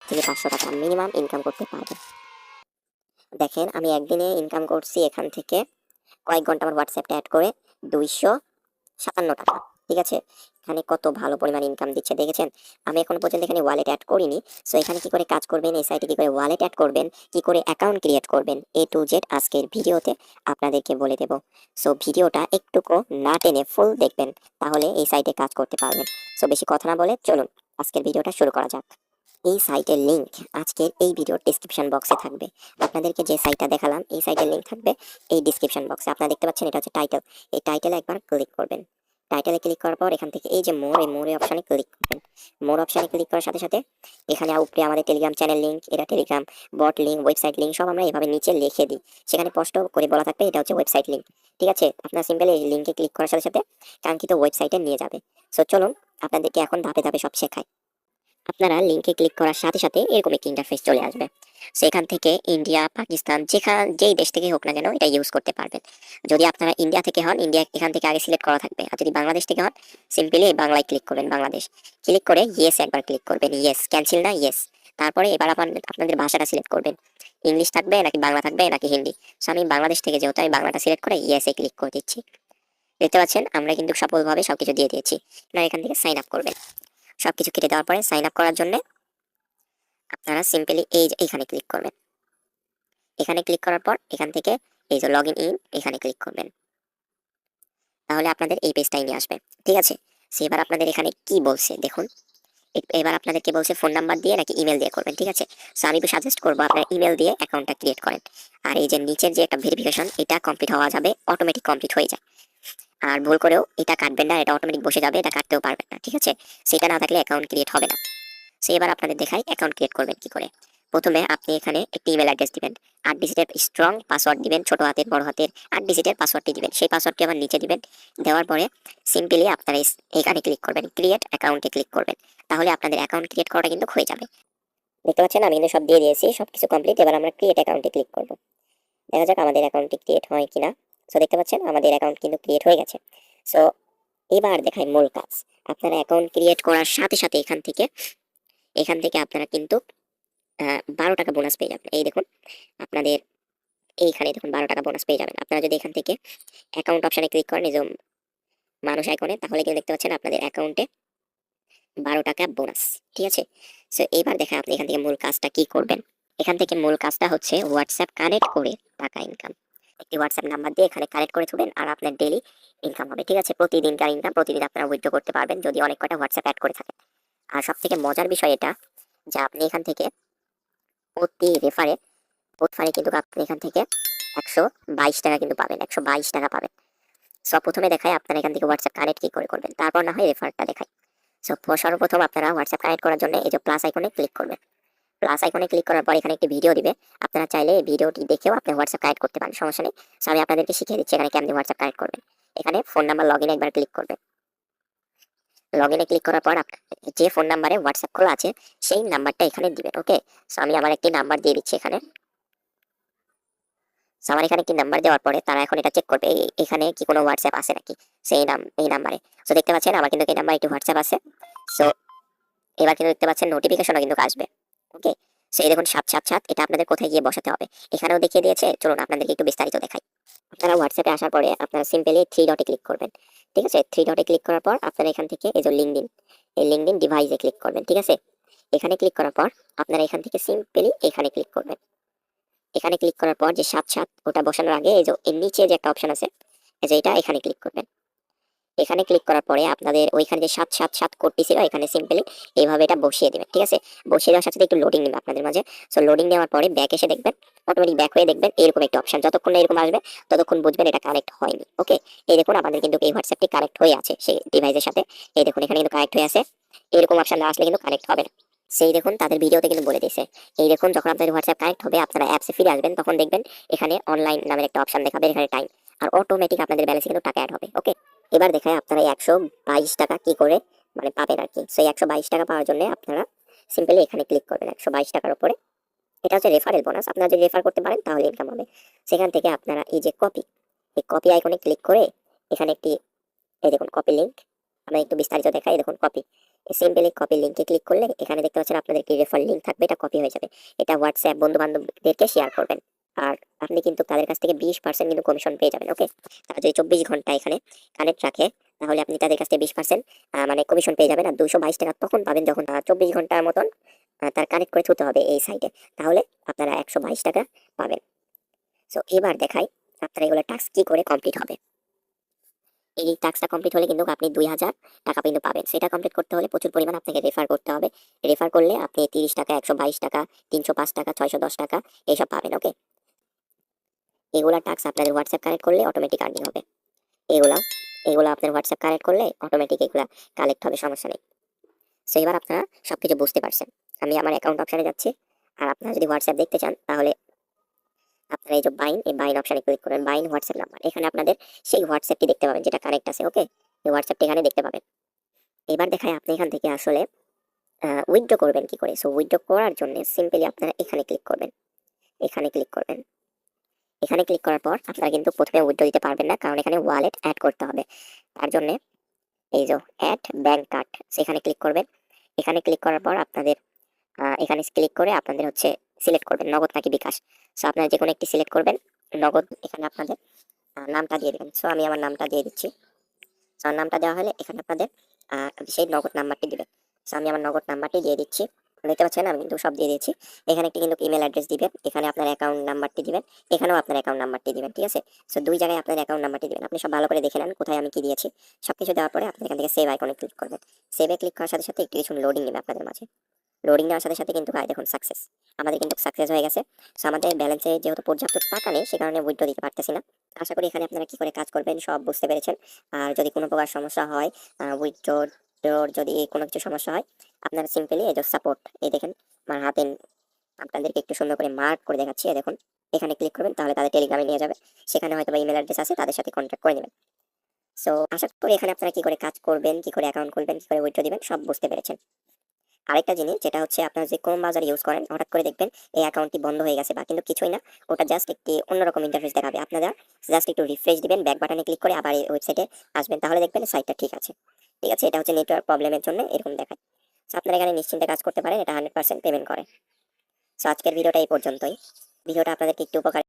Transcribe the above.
থেকে 500 টাকা minimum income করতে পারবেন। দেখেন আমি একদিনে ইনকাম করছি এখান থেকে কয়েক ঘন্টা আমার হোয়াটসঅ্যাপটা অ্যাড করে 257 টাকা। ঠিক আছে, এখানে কত ভালো পরিমাণ ইনকাম দিচ্ছে দেখেছেন। আমি এখনো পর্যন্ত এখানে ওয়ালেট অ্যাড করিনি। সো এখানে কি করে কাজ করবেন, এই সাইটে কি করে ওয়ালেট অ্যাড করবেন, কি করে অ্যাকাউন্ট ক্রিয়েট করবেন, A to Z আজকের ভিডিওতে আপনাদেরকে বলে দেব। সো ভিডিওটা একটুকু না টেনে ফুল দেখবেন, তাহলে এই সাইটে কাজ করতে পারবেন। সো বেশি কথা না বলে চলুন আজকের ভিডিওটা শুরু করা যাক। এই সাইটের লিংক আজকের এই ভিডিওর ডেসক্রিপশন বক্সে থাকবে। আপনাদেরকে যে সাইটটা দেখালাম এই সাইটের লিংক থাকবে এই ডেসক্রিপশন বক্সে। আপনারা দেখতে পাচ্ছেন এটা হচ্ছে টাইটেল। এই টাইটেলে একবার ক্লিক করবেন। টাইটেলে ক্লিক করার পর এখান থেকে এই যে মোর, এই মোরে অপশনে ক্লিক করবেন। মোর অপশনে ক্লিক করার সাথে সাথে এখানে উপরে আমাদের টেলিগ্রাম চ্যানেল লিংক, এটা Telegram bot link, website link সব আমরা এভাবে নিচে লিখে দিই। সেখানে স্পষ্ট করে বলা থাকবে এটা হচ্ছে ওয়েবসাইট লিংক। ঠিক আছে, আপনার সিম্পলি এই লিংকে ক্লিক করার সাথে সাথে কাঙ্ক্ষিত ওয়েবসাইটে নিয়ে যাবে। সো চলুন আপনাদেরকে এখন ধাপে ধাপে সব শেখাই। আপনারা লিংকে ক্লিক করার সাথে সাথে এরকম একটি ইন্টারফেস চলে আসবে। সেখান থেকে ইন্ডিয়া, পাকিস্তান যেই দেশ থেকে হোক না কেন এটা ইউজ করতে পারবেন। যদি আপনারা ইন্ডিয়া থেকে হন, ইন্ডিয়া এখান থেকে আগে সিলেক্ট করা থাকবে। আর যদি বাংলাদেশ থেকে হন, সিম্পলি বাংলায় ক্লিক করবেন, বাংলাদেশ ক্লিক করে ইয়েস একবার ক্লিক করবেন। ইয়েস ক্যান্সেল না, ইয়েস। তারপরে এবার আপনাদের ভাষাটা সিলেক্ট করবেন, ইংলিশ থাকবে নাকি বাংলা থাকবে নাকি হিন্দি। সো আমি বাংলাদেশ থেকে যেহেতু আমি বাংলাটা সিলেক্ট করে ইয়েসে ক্লিক করে দিচ্ছি। দেখতে পাচ্ছেন আমরা কিন্তু সফলভাবে সবকিছু দিয়ে দিয়েছি। না এখান থেকে সাইন আপ করবেন। সবকিছু কেটে দেওয়ার পরে সাইন আপ করার জন্য আপনারা সিম্পলি এইখানে ক্লিক করবেন। এখানে ক্লিক করার পর এখান থেকে এই যে লগ ইন এখানে ক্লিক করবেন। তাহলে আপনাদের এই পেজটাই নিয়ে আসবে। ঠিক আছে, এবার আপনাদের এখানে কি বলছে দেখুন। এবার আপনাদেরকে বলছে ফোন নাম্বার দিয়ে নাকি ইমেল দিয়ে করবেন। ঠিক আছে, সো আমি সাজেস্ট করবো আপনারা ইমেল দিয়ে অ্যাকাউন্টটা ক্রিয়েট করেন। আর এই যে নিচের যে একটা ভেরিফিকেশন এটা কমপ্লিট হওয়া যাবে, অটোমেটিক কমপ্লিট হয়ে যায়। আর ভুল করেও এটা কাটবেন না, এটা অটোমেটিক বসে যাবে, এটা কাটতেও পারবেন না। ঠিক আছে, সেটা না থাকলে অ্যাকাউন্ট ক্রিয়েট হবে না। সো এবার আপনাদের দেখাই অ্যাকাউন্ট ক্রিয়েট করবেন কি করে। প্রথমে আপনি এখানে একটি ইমেল অ্যাড্রেস দিবেন, 8 ডিজিটের স্ট্রং পাসওয়ার্ড দিবেন, ছোট হাতের বড় হাতের 8 ডিজিটের পাসওয়ার্ডটি দিবেন। সেই পাসওয়ার্ডটি আবার নিচে দিবেন। দেওয়ার পরে সিম্পলি আপনারা এখানে ক্লিক করবেন, ক্রিয়েট অ্যাকাউন্টে ক্লিক করবেন। তাহলে আপনাদের অ্যাকাউন্ট ক্রিয়েট করাটা কিন্তু হয়ে যাবে। দেখতে পাচ্ছেন আমি কিন্তু সব দিয়ে দিয়েছি, সবকিছু কমপ্লিট। এবার আমরা ক্রিয়েট অ্যাকাউন্টে ক্লিক করব। দেখা যাক আমাদের অ্যাকাউন্টটি ক্রিয়েট হয় কিনা। সো দেখতে পাচ্ছেন আমাদের অ্যাকাউন্ট কিন্তু ক্রিয়েট হয়ে গেছে। সো এবার দেখাই মূল কাজ। আপনারা অ্যাকাউন্ট ক্রিয়েট করার সাথে সাথে এখান থেকে আপনারা কিন্তু 12 টাকা বোনাস পেয়ে যাবেন। এই দেখুন আপনাদের এইখানে দেখুন 12 টাকা বোনাস পেয়ে যাবেন। আপনারা যদি এখান থেকে অ্যাকাউন্ট অপশনে ক্লিক করেন, এই যে মানুষ আইকনে, তাহলে কিন্তু দেখতে পাচ্ছেন আপনাদের অ্যাকাউন্টে 12 টাকা বোনাস। ঠিক আছে, সো এবার দেখা আপনি এখান থেকে মূল কাজটা কি করবেন। এখান থেকে মূল কাজটা হচ্ছে হোয়াটসঅ্যাপ কানেক্ট করে টাকা ইনকাম। একটি হোয়াটসঅ্যাপ নাম্বার দিয়ে এখানে কানেক্ট করে তুলবেন আর আপনার ডেইলি ইনকাম হবে। ঠিক আছে, প্রতিদিনকার ইনকাম প্রতিদিন আপনারা উইথড্র করতে পারবেন যদি অনেক কয়টা হোয়াটসঅ্যাপ অ্যাড করে থাকেন। আর সবথেকে মজার বিষয় এটা যে আপনি এখান থেকে প্রতি রেফারে কিন্তু আপনি এখান থেকে 122 টাকা কিন্তু পাবেন, 122 টাকা পাবেন। সো প্রথমে দেখায় আপনারা এখান থেকে হোয়াটসঅ্যাপ কানেক্ট কি করে করবেন, তারপর না হয় রেফারটা দেখায়। সো সর্বপ্রথম আপনারা হোয়াটসঅ্যাপ কানেক্ট করার জন্য এই যে প্লাস আইকনে ক্লিক করবেন। প্লাস আইকনে ক্লিক করার পর এখানে একটি ভিডিও দিবে। আপনারা চাইলে এই ভিডিওটি দেখেও আপনি হোয়াটসঅ্যাপ কানেক্ট করতে পারেন, সমস্যা নেই। সো আমি আপনাদেরকে শিখিয়ে দিচ্ছি এখানে কেমনি হোয়াটসঅ্যাপ কানেক্ট করবেন। এখানে ফোন নাম্বার লগ ইন একবার ক্লিক করবেন। লগ ইনে ক্লিক করার পর যে ফোন নাম্বারে হোয়াটসঅ্যাপ খোলা আছে সেই নাম্বারটা এখানে দিবেন। ওকে, সো আমি আমার একটি নাম্বার দিয়ে দিচ্ছি এখানে। সো আমার এখানে একটি নাম্বার দেওয়ার পরে তারা এখন এটা চেক করবে এখানে কি কোনো হোয়াটসঅ্যাপ আছে নাকি এই নাম্বারে। সো দেখতে পাচ্ছেন আমার কিন্তু এই নাম্বারে একটি হোয়াটসঅ্যাপ আছে। সো এবার কিন্তু দেখতে পাচ্ছেন নোটিফিকেশনও কিন্তু আসবে। ওকে, সো এই দেখুন 777 এটা আপনাদের কোথায় গিয়ে বসাতে হবে এখানেও দেখিয়ে দিয়েছে। চলুন আপনাদেরকে একটু বিস্তারিত দেখাই। আপনারা হোয়াটসঅ্যাপে আসার পরে আপনারা সিম্পলি 3 ডটে ক্লিক করবেন। ঠিক আছে, 3 ডটে ক্লিক করার পর আপনারা এখান থেকে এই যে লিঙ্কডইন, এই লিঙ্কডইন ডিভাইসে ক্লিক করবেন। ঠিক আছে, এখানে ক্লিক করার পর আপনারা এখান থেকে সিম্পলি এখানে ক্লিক করবেন। এখানে ক্লিক করার পর যে 77 ওটা বসানোর আগে এই যে এর নিচে যে একটা অপশন আছে এই যে এটা এখানে ক্লিক করবেন। এখানে ক্লিক করার পরে আপনাদের ওইখানে যে 777 কোডটি ছিল এখানে সিম্পলি এইভাবে এটা বসিয়ে দিবেন। ঠিক আছে, বসিয়ে দেওয়ার সাথে সাথে একটু লোডিং নেবে আপনাদের মাঝে। সো লোডিং নেওয়ার পরে ব্যাক এসে দেখবেন, অটোমেটিক ব্যাক হয়ে দেখবেন এরকম একটা অপশন। যতক্ষণ না এরকম আসবে ততক্ষণ বুঝবেন এটা কানেক্ট হয়নি। ওকে, এই দেখুন আমাদের কিন্তু এই হোয়াটসঅ্যাপটি কানেক্ট হয়ে আছে সেই ডিভাইসের সাথে। এই দেখুন এখানে কিন্তু কানেক্ট হয়ে আছে। এরকম অপশন না আসলে কিন্তু কানেক্ট হবে না। সেই দেখুন তাদের ভিডিওতে কিন্তু বলে দিয়েছে। এই দেখুন যখন আপনাদের হোয়াটসঅ্যাপ কানেক্ট হবে আপনারা অ্যাপসে ফিরে আসবেন, তখন দেখবেন এখানে অনলাইন নামের একটা অপশন দেখাবে, এখানে টাইম, আর অটোমেটিক আপনাদের ব্যালেন্সে কিন্তু টাকা অ্যাড হবে। ওকে, এবার দেখায় আপনারা 122 টাকা কি করে মানে পাবেন আর কি। সেই 122 টাকা পাওয়ার জন্য আপনারা সিম্পলি এখানে ক্লিক করবেন 122 টাকার উপরে। এটা হচ্ছে রেফারেল বোনাস, আপনারা যদি রেফার করতে পারেন তাহলে ইনকাম হবে। সেখান থেকে আপনারা এই যে এই কপি আইকনে ক্লিক করে এখানে একটি এই দেখুন কপি লিংক, আমরা একটু বিস্তারিত দেখাই। দেখুন কপি, সিম্পলি কপি লিঙ্কে ক্লিক করলে এখানে দেখতে পাচ্ছেন আপনাদের কি রেফার লিঙ্ক থাকবে, এটা কপি হয়ে যাবে। এটা হোয়াটসঅ্যাপ বন্ধু বান্ধবদেরকে শেয়ার করবেন। আর আপনি কিন্তু তাদের কাছ থেকে 20% কিন্তু কমিশন পেয়ে যাবেন। ওকে, তারা যদি 24 ঘন্টা এখানে কানেক্ট রাখে তাহলে আপনি তাদের কাছ থেকে 20% মানে কমিশন পেয়ে যাবেন। আর 222 টাকা তখন পাবেন যখন 24 ঘন্টার মতন তার কানেক্ট করে থুতে হবে এই সাইটে, তাহলে আপনারা 122 টাকা পাবেন। সো এবার দেখাই আপনারা এগুলো টাস্ক কি করে কমপ্লিট হবে। এই টাস্কটা কমপ্লিট হলে কিন্তু আপনি 2000 টাকা কিন্তু পাবেন। সেটা কমপ্লিট করতে হলে প্রচুর পরিমাণ আপনাকে রেফার করতে হবে। রেফার করলে আপনি 30 টাকা, 122 টাকা, 305 টাকা, 610 টাকা এইসব পাবেন। ওকে, এগুলা টাস্ক আপনাদের হোয়াটসঅ্যাপ কানেক্ট করলে অটোমেটিক আর্নিং হবে। এগুলা এগুলা আপনার হোয়াটসঅ্যাপ কানেক্ট করলে অটোমেটিক এগুলা কালেক্ট হবে, সমস্যা নেই। সো এবার আপনারা সবকিছু বুঝতে পারছেন। আমি আমার অ্যাকাউন্ট অপশনে যাচ্ছি। আর আপনারা যদি হোয়াটসঅ্যাপ দেখতে চান তাহলে আপনারা এই যে এই বাইন অপশনে ক্লিক করবেন। বাইন হোয়াটসঅ্যাপ নাম্বার, এখানে আপনাদের সেই হোয়াটসঅ্যাপটি দেখতে পাবেন যেটা কানেক্ট আছে। ওকে, এই হোয়াটসঅ্যাপটি এখানে দেখতে পাবেন। এবার দেখাই আপনি এখান থেকে আসলে উইথড্র করবেন কি করে। সো উইথড্র করার জন্য সিম্পলি আপনারা এখানে ক্লিক করবেন। এখানে ক্লিক করবেন। এখানে ক্লিক করার পর আপনারা কিন্তু প্রথমে উইথড্র দিতে পারবেন না, কারণ এখানে ওয়ালেট অ্যাড করতে হবে। তার জন্য এই যে অ্যাড ব্যাংক কার্ড সেখানে ক্লিক করবেন। এখানে ক্লিক করার পর আপনাদের এখানে ক্লিক করে আপনাদের হচ্ছে সিলেক্ট করবেন নগদ নাকি বিকাশ। সো আপনারা যে কোনো একটি সিলেক্ট করবেন। নগদ এখানে আপনাদের নামটা দিয়ে দেবেন। সো আমি আমার নামটা দিয়ে দিচ্ছি। সো নামটা দেওয়া হলে এখানে আপনাদের সেই নগদ নাম্বারটি দিবেন। সো আমি আমার নগদ নাম্বারটি দিয়ে দিচ্ছি। দেখতে পাচ্ছেন আমি কিন্তু সব দিয়ে দিয়েছি। এখানে একটি কিন্তু ইমেল অ্যাড্রেস দিবেন, এখানে আপনার অ্যাকাউন্ট নাম্বারটি দিবেন, এখানেও আপনার অ্যাকাউন্ট নাম্বারটি দিবেন। ঠিক আছে, সো দুই জায়গায় আপনার অ্যাকাউন্ট নাম্বারটি দিবেন। আপনি সব ভালো করে দেখে নেন কোথায় আমি কি দিয়েছি। সবকিছু দেওয়ার পরে আপনি এখান থেকে সেভ আইকনে ক্লিক করবেন। সেভে ক্লিক করার সাথে সাথে একটু কিছু লোডিং নেবে আপনাদের মাঝে। লোডিং নেওয়ার সাথে সাথে কিন্তু দেখুন সাকসেস, আমাদের কিন্তু সাকসেস হয়ে গেছে। সো আমাদের ব্যালেন্সে যেহেতু পর্যাপ্ত টাকা নেই সে কারণে উইথড্র দিতে পারতেছি না। আশা করি এখানে আপনারা কি করে কাজ করবেন সব বুঝতে পেরেছেন। আর যদি কোনো প্রকার সমস্যা হয় উইথড্রর যদি কোনো কিছু সমস্যা হয় আপনারা সিম্পলি এই যে সাপোর্ট, এই দেখেন আমার হাতে আপনাদেরকে একটু সুন্দর করে মার্ক করে দেখাচ্ছি। এই দেখুন এখানে ক্লিক করবেন, তাহলে তাদের টেলিগ্রামে নিয়ে যাবে। সেখানে হয়তো বা ইমেল অ্যাড্রেস আছে, তাদের সাথে কন্ট্যাক্ট করে নেবেন। সো আশা করি এখানে আপনারা কি করে কাজ করবেন, কি করে অ্যাকাউন্ট খুলবেন, কি করে উইথড্র দিবেন সব বুঝতে পেরেছেন। আরেকটা জিনিস যেটা হচ্ছে আপনারা যে ক্রোম ব্রাউজার ইউজ করেন হঠাৎ করে দেখবেন এই অ্যাকাউন্টটি বন্ধ হয়ে গেছে, বা কিন্তু কিছুই না, ওটা জাস্ট একটি অন্যরকম ইন্টারফেস দেখাবে। আপনারা জাস্ট একটু রিফ্রেশ দিবেন, ব্যাক বাটনে ক্লিক করে আবার এই ওয়েবসাইটে আসবেন, তাহলে দেখবেন সাইটটা ঠিক আছে। ঠিক আছে, এটা হচ্ছে নেটওয়ার্ক প্রবলেমের জন্য এরকম দেখায়। সো আপনারা এখানে নিশ্চিন্তে কাজ করতে পারেন, এটা 100% পেমেন্ট করে। সো আজকের ভিডিওটা এই পর্যন্তই। ভিডিওটা আপনাদেরকে একটু উপকার